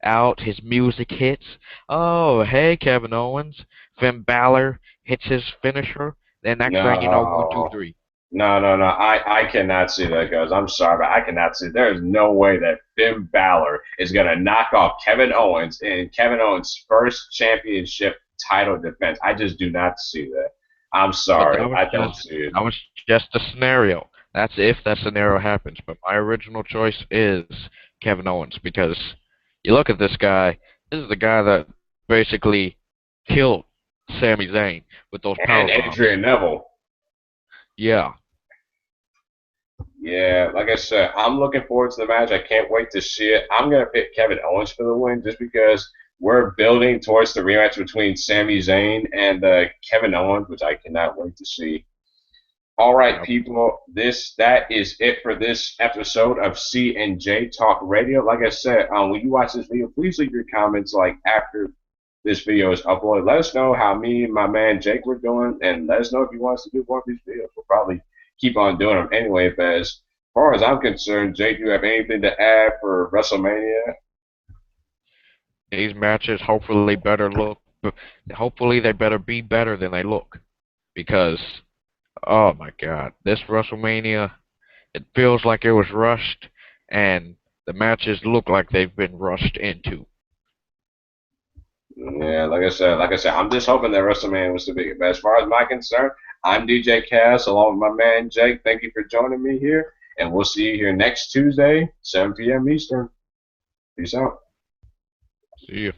out. His music hits. Oh, hey, Kevin Owens. Finn Balor hits his finisher. Then next thing you know, one, two, No, three. no. I cannot see that, guys. I'm sorry, but I cannot see. There is no way that Finn Balor is gonna knock off Kevin Owens in Kevin Owens' first championship title defense. I just do not see that. I'm But sorry, I don't see it. that was just a scenario. That's if that scenario happens. But my original choice is Kevin Owens because you look at this guy. This is the guy that basically killed Sami Zayn with those power And bombs. Adrian Neville. Yeah, Yeah, like I said, I'm looking forward to the match. I can't wait to see it. I'm gonna pick Kevin Owens for the win just because we're building towards the rematch between Sami Zayn and Kevin Owens, which I cannot wait to see. All right, yep. people, that is it for this episode of C and J Talk Radio. Like I said, when you watch this video, please leave your comments like after this video is uploaded. Let us know how me and my man Jake were doing, and let us know if you want us to do more of these videos. We'll probably keep on doing them anyway. But as far as I'm concerned, Jake, do you have anything to add for WrestleMania? These matches hopefully better look. Hopefully they better be better than they look because oh my God, this WrestleMania it feels like it was rushed and the matches look like they've been rushed into. Yeah, like I said, I'm just hoping that WrestleMania was the big. But as far as my concern, I'm DJ Cass along with my man Jake. Thank you for joining me here, and we'll see you here next Tuesday, 7 p.m. Eastern. Peace out. See you.